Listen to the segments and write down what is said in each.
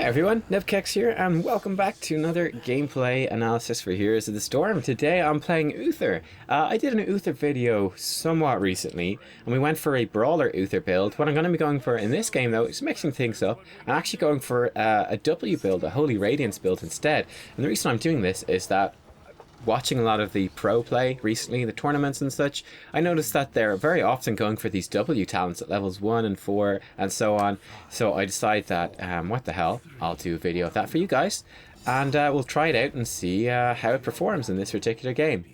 Everyone, Nubkeks here, and welcome back to another gameplay analysis for Heroes of the Storm. Today I'm playing Uther. I did an Uther video somewhat recently, and we went for a Brawler Uther build. What I'm going to be going for in this game, though, is mixing things up. I'm actually going for a W build, a Holy Radiance build instead. And the reason I'm doing this is that watching a lot of the pro play recently, the tournaments and such, I noticed that they're very often going for these W talents at levels 1 and 4 and so on. So I decided that, what the hell, I'll do a video of that for you guys. And we'll try it out and see how it performs in this particular game.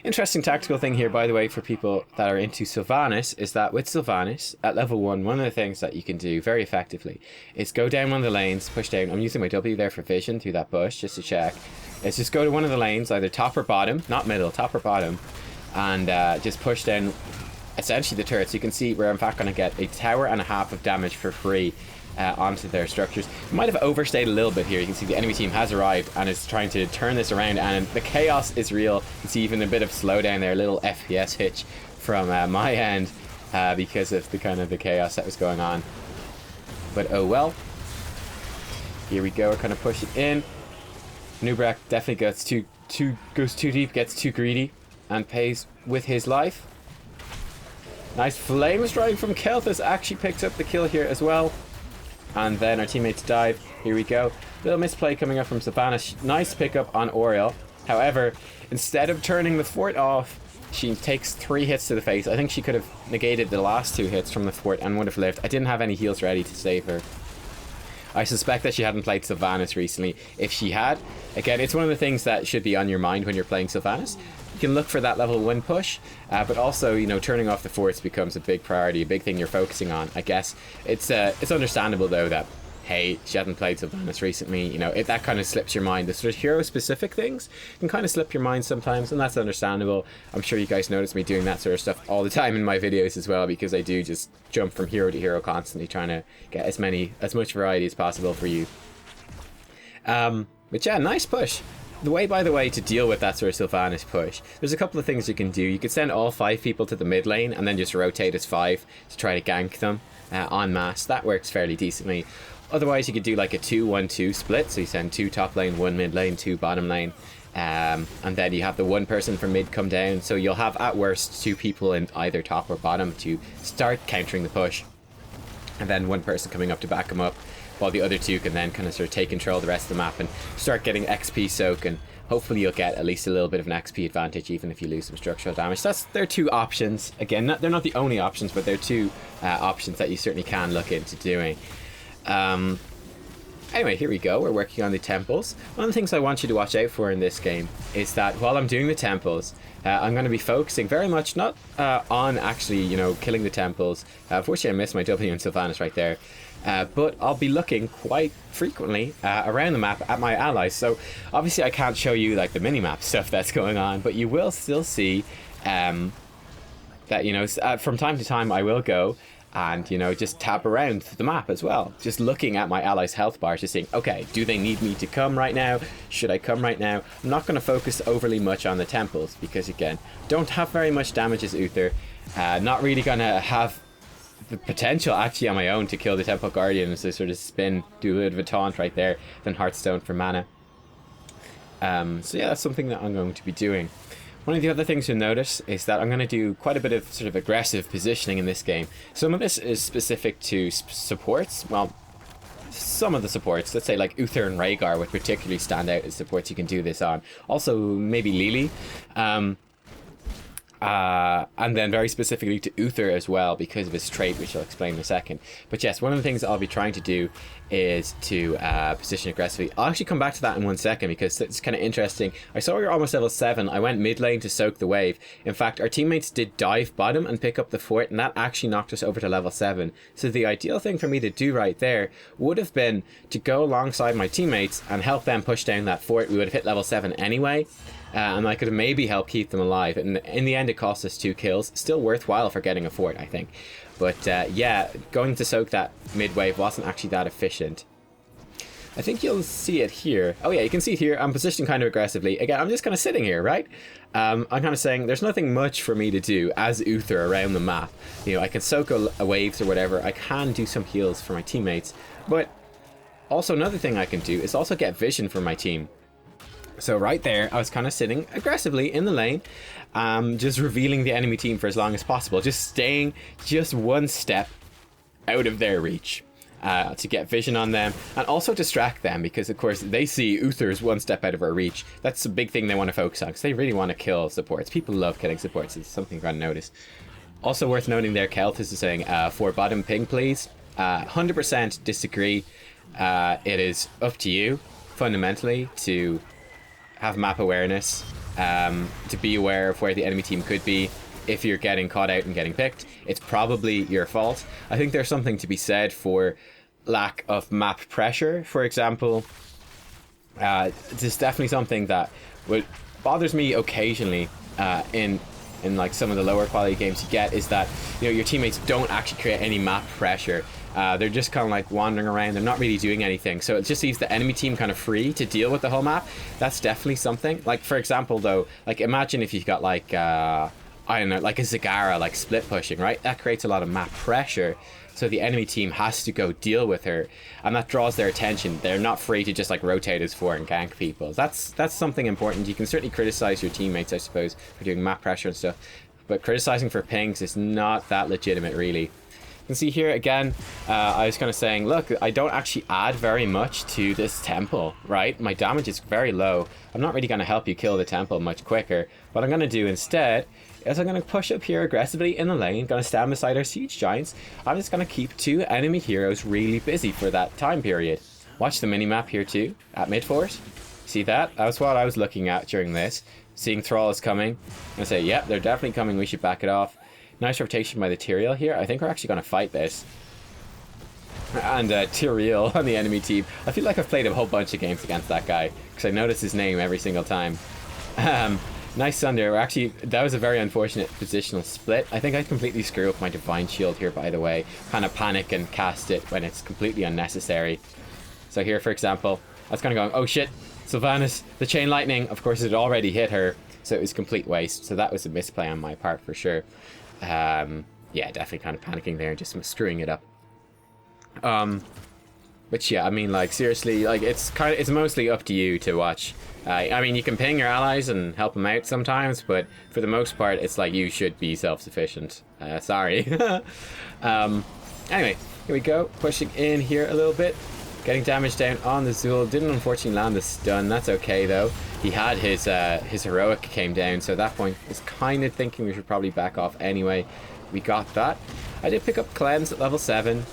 Interesting tactical thing here, by the way, for people that are into Sylvanas, is that with Sylvanas, at level 1, one of the things that you can do very effectively is go down one of the lanes, push down. I'm using my W there for vision through that bush, just to check. Is just go to one of the lanes, either top or bottom, not middle, top or bottom, and just push down essentially the turrets. You can see we're in fact going to get a tower and a half of damage for free onto their structures. Might have overstayed a little bit here. You can see the enemy team has arrived and is trying to turn this around, and the chaos is real. You can see even a bit of slowdown there, a little FPS hitch from my end because of the kind of the chaos that was going on. But oh well. Here we go. We're kind of pushing in. Nubkeks definitely goes too deep, gets too greedy, and pays with his life. Nice flame strike from Kelthus, actually picked up the kill here as well. And then our teammates dive. Here we go. Little misplay coming up from Sylvanas. Nice pickup on Oriel. However, instead of turning the fort off, she takes 3 hits to the face. I think she could have negated the last 2 hits from the fort and would have lived. I didn't have any heals ready to save her. I suspect that she hadn't played Sylvanas recently. If she had, again, it's one of the things that should be on your mind when you're playing Sylvanas. You can look for that level 1 push, but also, you know, turning off the forts becomes a big priority, a big thing you're focusing on, I guess. It's understandable, though, that, hey, she hadn't played Sylvanas recently, you know, that kind of slips your mind. The sort of hero-specific things can kind of slip your mind sometimes, and that's understandable. I'm sure you guys notice me doing that sort of stuff all the time in my videos as well, because I do just jump from hero to hero constantly, trying to get as much variety as possible for you. But yeah, nice push. The way, by the way, to deal with that sort of Sylvanas push, there's a couple of things you can do. You could send all 5 people to the mid lane and then just rotate as 5 to try to gank them en masse. That works fairly decently. Otherwise, you could do like a 2-1-2 split. So you send 2 top lane, 1 mid lane, 2 bottom lane. And then you have the 1 person from mid come down. So you'll have at worst 2 people in either top or bottom to start countering the push. And then 1 person coming up to back them up, while the other 2 can then kind of sort of take control of the rest of the map and start getting XP soak, and hopefully you'll get at least a little bit of an XP advantage even if you lose some structural damage. They're 2 options. Again, they're not the only options, but they're 2 options that you certainly can look into doing. Anyway, here we go. We're working on the temples. One of the things I want you to watch out for in this game is that while I'm doing the temples, I'm going to be focusing very much not on actually, you know, killing the temples. Unfortunately, I missed my W in Sylvanas right there. But I'll be looking quite frequently around the map at my allies. So obviously I can't show you like the mini-map stuff that's going on, but you will still see that, you know, from time to time I will go and, you know, just tap around the map as well. Just looking at my allies' health bars, just saying, okay, do they need me to come right now? Should I come right now? I'm not going to focus overly much on the temples because, again, don't have very much damage as Uther. Not really going to have the potential actually on my own to kill the Temple Guardians, to sort of spin, do a bit of a taunt right there, then Hearthstone for mana. So yeah, that's something that I'm going to be doing. One of the other things you'll notice is that I'm going to do quite a bit of sort of aggressive positioning in this game. Some of this is specific to supports. Well, some of the supports, let's say like Uther and Rhaegar would particularly stand out as supports you can do this on. Also maybe Lily. And then very specifically to Uther as well because of his trait, which I'll explain in a second. But yes, one of the things I'll be trying to do is to position aggressively. I'll actually come back to that in 1 second because it's kind of interesting. I saw we were almost level 7. I went mid lane to soak the wave. In fact, our teammates did dive bottom and pick up the fort, and that actually knocked us over to level 7. So the ideal thing for me to do right there would have been to go alongside my teammates and help them push down that fort. We would have hit level 7 anyway. And I could have maybe helped keep them alive. And in the end, it cost us 2 kills. Still worthwhile for getting a fort, I think. But yeah, going to soak that mid wave wasn't actually that efficient. I think you'll see it here. Oh yeah, you can see it here. I'm positioning kind of aggressively. Again, I'm just kind of sitting here, right? I'm kind of saying there's nothing much for me to do as Uther around the map. You know, I can soak a waves or whatever. I can do some heals for my teammates. But Also, another thing I can do is also get vision for my team. So right there, I was kind of sitting aggressively in the lane, just revealing the enemy team for as long as possible, just staying just one step out of their reach. To get vision on them and also distract them, because of course they see Uther's one step out of our reach. That's a big thing they want to focus on, because they really want to kill supports. People love killing supports. It's something you've got to notice. Also worth noting there, Keltis is saying for bottom ping please. 100% disagree. It is up to you fundamentally to have map awareness, to be aware of where the enemy team could be. If you're getting caught out and getting picked, it's probably your fault. I think there's something to be said for lack of map pressure, for example. This is definitely something that bothers me occasionally in like some of the lower quality games you get, is that, you know, your teammates don't actually create any map pressure. They're just kind of like wandering around. They're not really doing anything. So it just leaves the enemy team kind of free to deal with the whole map. That's definitely something. Like, for example, though, like imagine if you've got like I don't know, like a Zagara, like split pushing, right? That creates a lot of map pressure. So the enemy team has to go deal with her, and that draws their attention. They're not free to just like rotate as four and gank people. That's something important. You can certainly criticize your teammates, I suppose, for doing map pressure and stuff, but criticizing for pings is not that legitimate, really. You can see here again, I was kind of saying, look, I don't actually add very much to this temple, right? My damage is very low. I'm not really going to help you kill the temple much quicker. What I'm going to do instead is I'm going to push up here aggressively in the lane, going to stand beside our siege giants. I'm just going to keep two enemy heroes really busy for that time period. Watch the minimap here too, at mid-fort. See that? That was what I was looking at during this. Seeing Thrall is coming. I say, yep, they're definitely coming, we should back it off. Nice rotation by the Tyrael here. I think we're actually going to fight this. And Tyrael on the enemy team. I feel like I've played a whole bunch of games against that guy, because I notice his name every single time. Nice Sunder. Actually, that was a very unfortunate positional split. I think I completely screw up my Divine Shield here, by the way. Kind of panic and cast it when it's completely unnecessary. So here, for example, I was kind of going, oh shit, Sylvanas, the Chain Lightning. Of course, it had already hit her, so it was complete waste. So that was a misplay on my part for sure. Yeah, definitely kind of panicking there and just screwing it up. But yeah, I mean, like, seriously, like, it's mostly up to you to watch. I mean, you can ping your allies and help them out sometimes, but for the most part, it's like you should be self-sufficient. Sorry. Anyway, here we go. Pushing in here a little bit. Getting damage down on the Zul. Didn't unfortunately land the stun. That's okay, though. He had his heroic came down, so at that point, I was kind of thinking we should probably back off anyway. We got that. I did pick up Cleanse at level 7.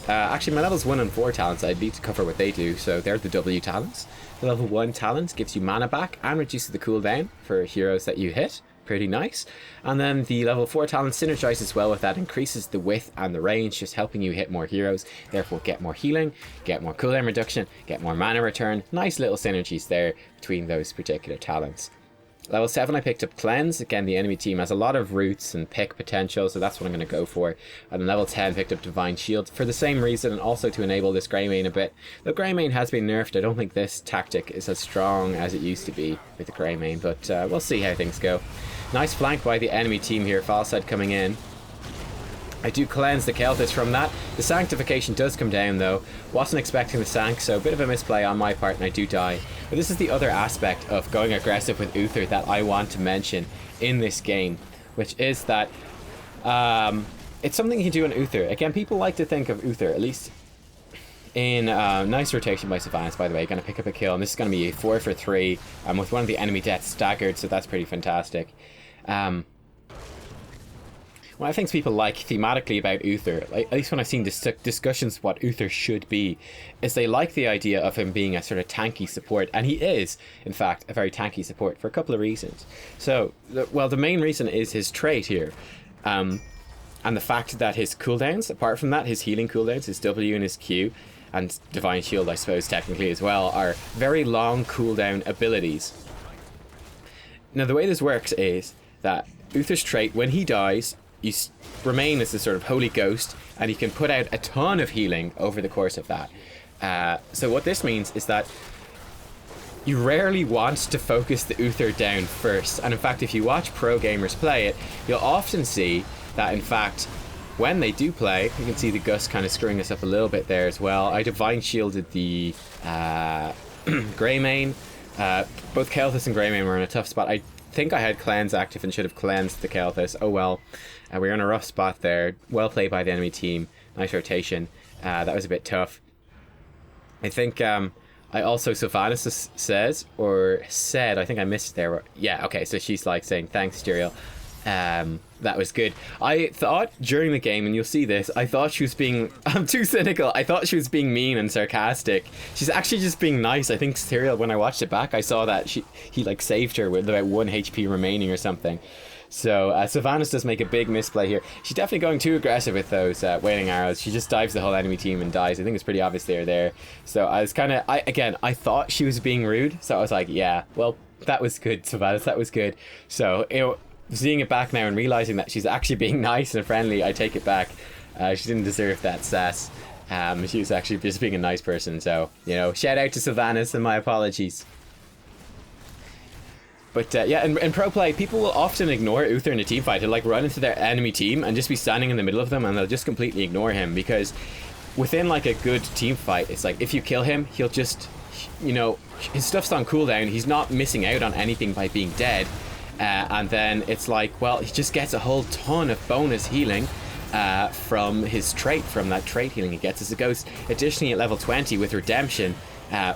Actually, my levels 1 and 4 talents, I need to cover what they do, so they're the W talents. The level 1 talent gives you mana back and reduces the cooldown for heroes that you hit. Pretty nice. And then the level 4 talent synergizes well with that, increases the width and the range, just helping you hit more heroes, therefore get more healing, get more cooldown reduction, get more mana return. Nice little synergies there between those particular talents. Level 7 I picked up Cleanse. Again, the enemy team has a lot of roots and pick potential, so that's what I'm going to go for. And level 10 picked up Divine Shield for the same reason, and also to enable this Greymane a bit. The Greymane has been nerfed. I don't think this tactic is as strong as it used to be with the Greymane, but we'll see how things go. Nice flank by the enemy team here, Falside coming in. I do cleanse the Keltis from that. The Sanctification does come down though. Wasn't expecting the Sank, so a bit of a misplay on my part and I do die. But this is the other aspect of going aggressive with Uther that I want to mention in this game, which is that it's something you can do on Uther. Again, people like to think of Uther, at least in nice rotation by Sylvanas, by the way. Going to pick up a kill, and this is going to be a 4 for 3 with one of the enemy deaths staggered, so that's pretty fantastic. One of the things people like thematically about Uther, like, at least when I've seen discussions of what Uther should be, is they like the idea of him being a sort of tanky support, and he is, in fact, a very tanky support for a couple of reasons. So, well, the main reason is his trait here, and the fact that his cooldowns, apart from that, his healing cooldowns, his W and his Q, and Divine Shield, I suppose, technically as well, are very long cooldown abilities. Now, the way this works is that Uther's trait, when he dies, you remain as a sort of holy ghost, and you can put out a ton of healing over the course of that. So what this means is that you rarely want to focus the Uther down first. And in fact, if you watch pro gamers play it, you'll often see that, in fact, when they do play, you can see the Gust kind of screwing us up a little bit there as well. I Divine Shielded the Greymane. Both Kael'thas and Greymane were in a tough spot. I think I had Cleanse active and should have cleansed the Kael'thas. Oh well. We're in a rough spot there. Well played by the enemy team. Nice rotation. That was a bit tough. I think I also, Sylvanas says, or said, I think I missed there. Yeah, okay, so she's like saying, thanks, Jeriel. That was good. I thought during the game, and you'll see this, I thought she was being, I'm too cynical, I thought she was being mean and sarcastic. She's actually just being nice. I think Cyril, when I watched it back, I saw that he like saved her with about 1 HP remaining or something. So Sylvanas does make a big misplay here. She's definitely going too aggressive with those waning arrows. She just dives the whole enemy team and dies. I think it's pretty obvious they're there. So I was kind of, I thought she was being rude. So I was like, yeah, well, that was good, Sylvanas, that was good. So, you know, seeing it back now and realizing that she's actually being nice and friendly, I take it back. She didn't deserve that sass. She was actually just being a nice person. So, you know, shout out to Sylvanas and my apologies. But yeah, in pro play, people will often ignore Uther in a team fight. They'll like run into their enemy team and just be standing in the middle of them, and they'll just completely ignore him, because within like a good team fight, it's like if you kill him, he'll just, you know, his stuff's on cooldown. He's not missing out on anything by being dead. And then it's like, well, he just gets a whole ton of bonus healing from his trait, from that trait healing he gets as a ghost. Additionally, at level 20 with Redemption,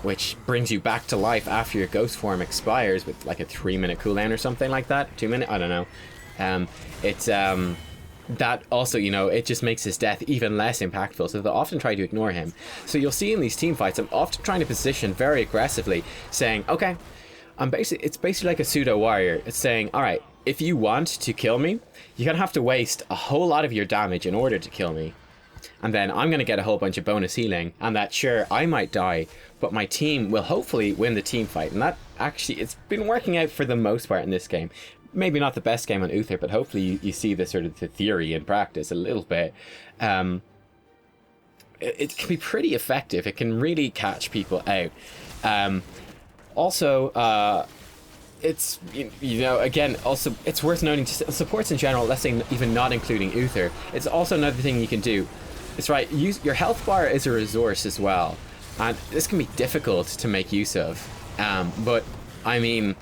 which brings you back to life after your ghost form expires with like a 3-minute cooldown or something like that. 2 minute, I don't know. It's that also, you know, it just makes his death even less impactful, so they'll often try to ignore him. So you'll see in these team fights, I'm often trying to position very aggressively, saying, okay, it's basically like a pseudo warrior. It's saying, all right, if you want to kill me, you're gonna have to waste a whole lot of your damage in order to kill me, and then I'm gonna get a whole bunch of bonus healing, and that, sure, I might die, but my team will hopefully win the team fight. And that actually, it's been working out for the most part in this game. Maybe not the best game on Uther, but hopefully you see the sort of the theory in practice a little bit. It can be pretty effective. It can really catch people out. Also, it's, you know, again, also it's worth noting, supports in general, let's say even not including Uther, it's also another thing you can do. It's right, use your health bar is a resource as well, and this can be difficult to make use of, but I mean,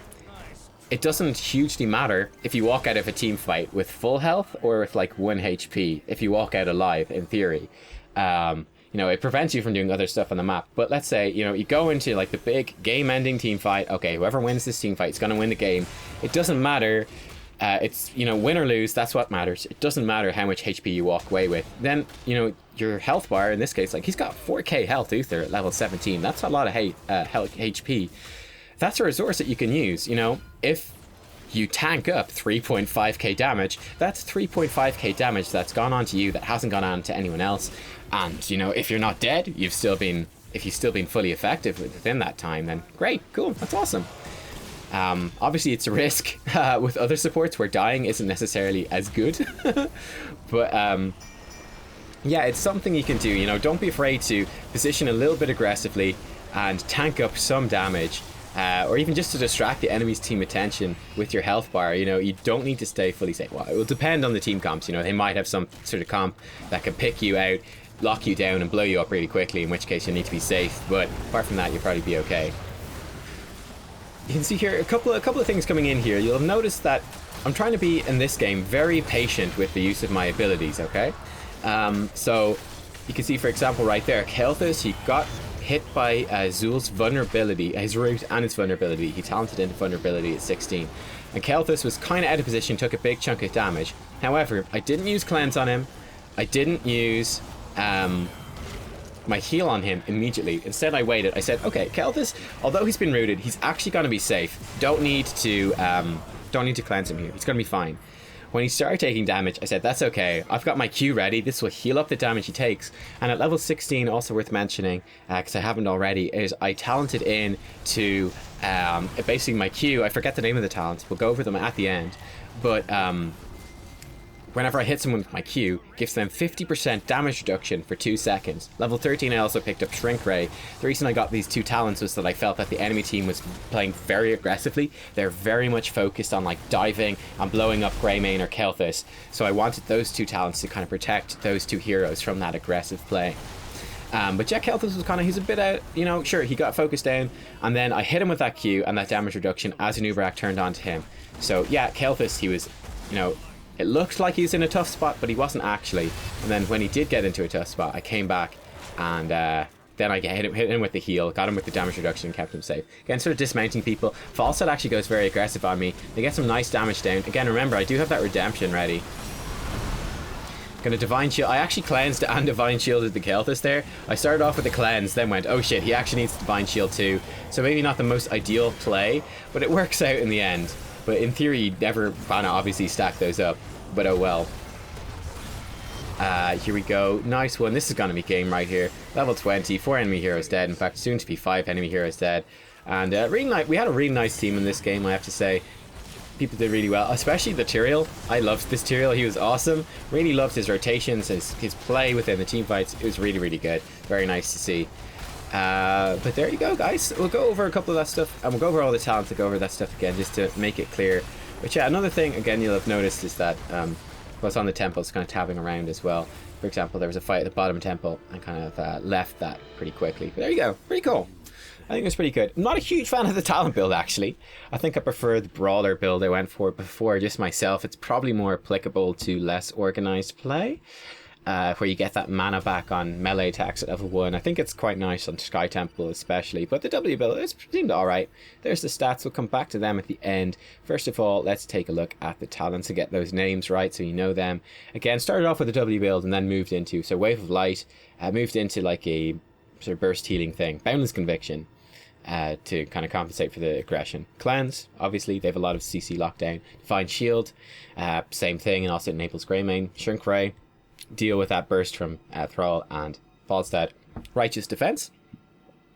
it doesn't hugely matter if you walk out of a team fight with full health or with like 1 HP, if you walk out alive, in theory. You know, it prevents you from doing other stuff on the map. But let's say, you know, you go into like the big game-ending team fight. Okay, whoever wins this team fight is going to win the game. It doesn't matter. It's, you know, win or lose, that's what matters. It doesn't matter how much HP you walk away with. Then, you know, your health bar, in this case, like, he's got 4k health, Uther, at level 17. That's a lot of HP. That's a resource that you can use, you know. If you tank up 3.5k damage, that's 3.5k damage that's gone on to you that hasn't gone on to anyone else. And, you know, if you're not dead, if you've still been fully effective within that time, then great, cool, that's awesome. Obviously it's a risk with other supports where dying isn't necessarily as good. But yeah, it's something you can do, you know. Don't be afraid to position a little bit aggressively and tank up some damage. Or even just to distract the enemy's team attention with your health bar. You know, you don't need to stay fully safe. Well, it will depend on the team comps. You know, they might have some sort of comp that can pick you out, lock you down, and blow you up really quickly, in which case you need to be safe. But apart from that, you'll probably be okay. You can see here a couple of things coming in here. You'll notice that I'm trying to be, in this game, very patient with the use of my abilities, okay? So you can see, for example, right there, Kael'thas, he got hit by Zul's vulnerability, his root and his vulnerability. He talented into vulnerability at 16. And Kael'thas was kind of out of position, took a big chunk of damage. However, I didn't use cleanse on him. I didn't use my heal on him immediately. Instead, I waited. I said, okay, Kael'thas, although he's been rooted, he's actually going to be safe. Don't need to cleanse him here. He's going to be fine. When he started taking damage, I said, that's okay. I've got my Q ready. This will heal up the damage he takes. And at level 16, also worth mentioning, because I haven't already, is I talented in to basically my Q. I forget the name of the talents. We'll go over them at the end. But whenever I hit someone with my Q, gives them 50% damage reduction for 2 seconds. Level 13 I also picked up Shrink Ray. The reason I got these two talents was that I felt that the enemy team was playing very aggressively. They're very much focused on like diving and blowing up Greymane or Kel'Thas. So I wanted those two talents to kind of protect those two heroes from that aggressive play. But yeah, Kel'Thas was kind of, he's a bit out, you know, sure, he got focused down, and then I hit him with that Q and that damage reduction as an Ubrak turned onto him. So yeah, Kel'Thas, he was, you know, it looked like he was in a tough spot, but he wasn't actually. And then when he did get into a tough spot, I came back and then I hit him with the heal, got him with the damage reduction, and kept him safe. Again, sort of dismounting people. Falstad actually goes very aggressive on me. They get some nice damage down. Again, remember, I do have that redemption ready. Gonna Divine Shield. I actually cleansed and Divine Shielded the Kel'Thas there. I started off with a cleanse, then went, oh shit, he actually needs Divine Shield too. So maybe not the most ideal play, but it works out in the end. But in theory, you'd never wanna obviously stack those up, but oh well. Here we go. Nice one. This is gonna be game right here. Level 20, 4 enemy heroes dead. In fact, soon to be 5 enemy heroes dead. And we had a really nice team in this game, I have to say. People did really well, especially the Tyrael. I loved this Tyrael. He was awesome. Really loved his rotations, his play within the team fights. It was really, really good. Very nice to see. But there you go, guys. We'll go over a couple of that stuff, and we'll go over all the talents to go over that stuff again, just to make it clear. But yeah, another thing, again, you'll have noticed is that what's on the temple is kind of tabbing around as well. For example, there was a fight at the bottom temple, and kind of left that pretty quickly. But there you go. Pretty cool. I think it's pretty good. I'm not a huge fan of the talent build, actually. I think I prefer the brawler build I went for before, just myself. It's probably more applicable to less organized play, where you get that mana back on melee attacks at level 1. I think it's quite nice on Sky Temple especially, but the W build, it seemed alright. There's the stats, we'll come back to them at the end. First of all, let's take a look at the talents and get those names right so you know them. Again, started off with the W build and then moved into, so Wave of Light, moved into like a sort of burst healing thing. Boundless Conviction. To kind of compensate for the aggression. Cleanse, obviously, they have a lot of CC lockdown. Divine Shield, same thing, and also enables Greymane. Shrink Ray, deal with that burst from Thrall and Falstad. Righteous Defense,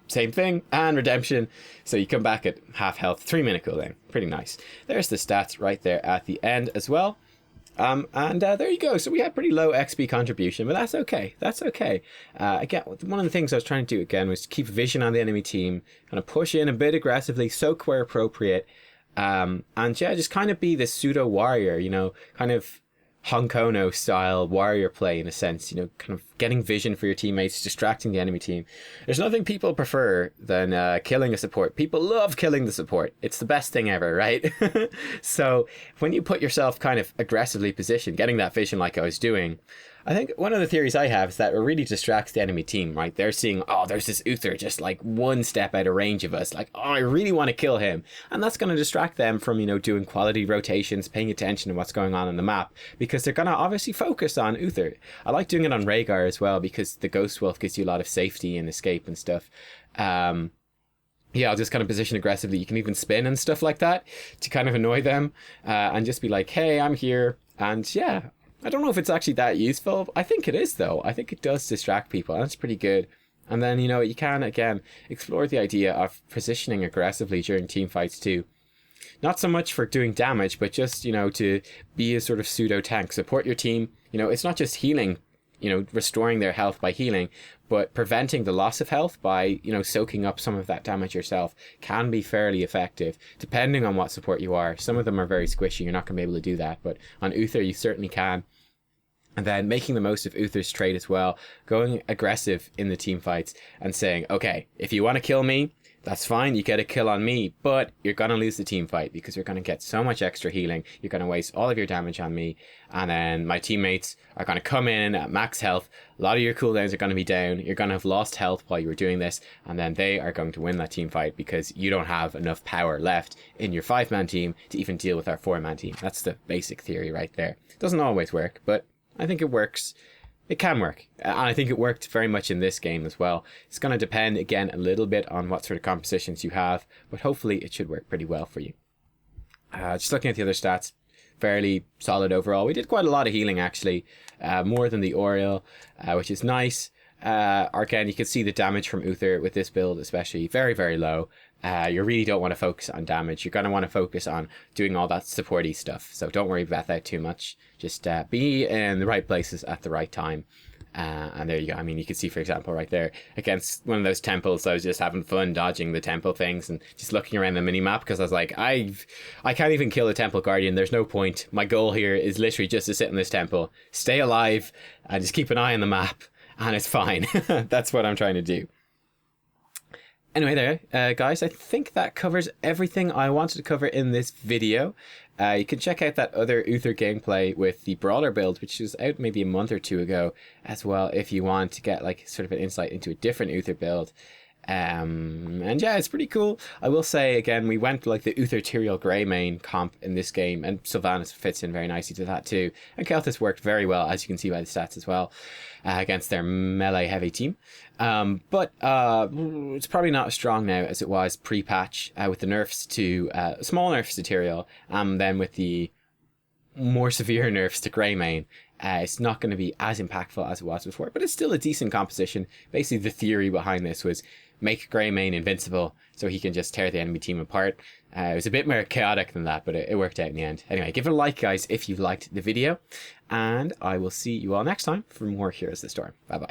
same thing, and Redemption, so you come back at half health, 3-minute cooldown. Pretty nice. There's the stats right there at the end as well. And there you go. So we had pretty low XP contribution, but that's okay. That's okay. Again, one of the things I was trying to do again was to keep vision on the enemy team, kind of push in a bit aggressively, soak where appropriate, and yeah, just kind of be this pseudo warrior, you know, kind of Honkono style warrior play in a sense, you know, kind of getting vision for your teammates, distracting the enemy team. There's nothing people prefer than killing a support. People love killing the support. It's the best thing ever, right? So when you put yourself kind of aggressively positioned, getting that vision like I was doing, I think one of the theories I have is that it really distracts the enemy team, right? They're seeing, oh, there's this Uther just like one step out of range of us. Like, oh, I really want to kill him. And that's going to distract them from, you know, doing quality rotations, paying attention to what's going on the map, because they're going to obviously focus on Uther. I like doing it on Rhaegar as well, because the Ghost Wolf gives you a lot of safety and escape and stuff. Yeah, I'll just kind of position aggressively. You can even spin and stuff like that to kind of annoy them and just be like, hey, I'm here. And yeah, I don't know if it's actually that useful. I think it is, though. I think it does distract people, and that's pretty good. And then, you know, you can, again, explore the idea of positioning aggressively during team fights, too. Not so much for doing damage, but just, you know, to be a sort of pseudo-tank. Support your team. You know, it's not just healing, you know, restoring their health by healing, but preventing the loss of health by, you know, soaking up some of that damage yourself can be fairly effective, depending on what support you are. Some of them are very squishy, you're not going to be able to do that, but on Uther you certainly can. And then making the most of Uther's trait as well, going aggressive in the team fights and saying, okay, if you want to kill me, that's fine, you get a kill on me, but you're going to lose the team fight because you're going to get so much extra healing, you're going to waste all of your damage on me, and then my teammates are going to come in at max health, a lot of your cooldowns are going to be down, you're going to have lost health while you were doing this, and then they are going to win that team fight because you don't have enough power left in your 5-man team to even deal with our 4-man team. That's the basic theory right there. It doesn't always work, but I think it works. It can work, and I think it worked very much in this game as well. It's going to depend, again, a little bit on what sort of compositions you have, but hopefully it should work pretty well for you. Just looking at the other stats, fairly solid overall. We did quite a lot of healing, actually, more than the Oriel, which is nice. again, you can see the damage from Uther with this build, especially very, very low. You really don't want to focus on damage. You're going to want to focus on doing all that supporty stuff. So don't worry about that too much. Just be in the right places at the right time. And there you go. I mean, you can see, for example, right there against one of those temples, I was just having fun dodging the temple things and just looking around the mini map because I was like, I can't even kill a temple guardian. There's no point. My goal here is literally just to sit in this temple, stay alive, and just keep an eye on the map, and it's fine. That's what I'm trying to do. Anyway, there, guys, I think that covers everything I wanted to cover in this video. You can check out that other Uther gameplay with the Brawler build, which was out maybe a month or two ago as well, if you want to get like sort of an insight into a different Uther build. And yeah, it's pretty cool. I will say again, we went like the Uther Tyrael Grey main comp in this game, and Sylvanas fits in very nicely to that too. And Keltis worked very well, as you can see by the stats as well, against their melee heavy team. But it's probably not as strong now as it was pre-patch, with the nerfs to small nerfs to Tyrael, and then with the more severe nerfs to Grey main. It's not going to be as impactful as it was before, but it's still a decent composition. Basically, the theory behind this was make Grey main invincible so he can just tear the enemy team apart. It was a bit more chaotic than that, but it worked out in the end. Anyway, give it a like, guys, if you liked the video, and I will see you all next time for more Heroes of the Storm. Bye-bye.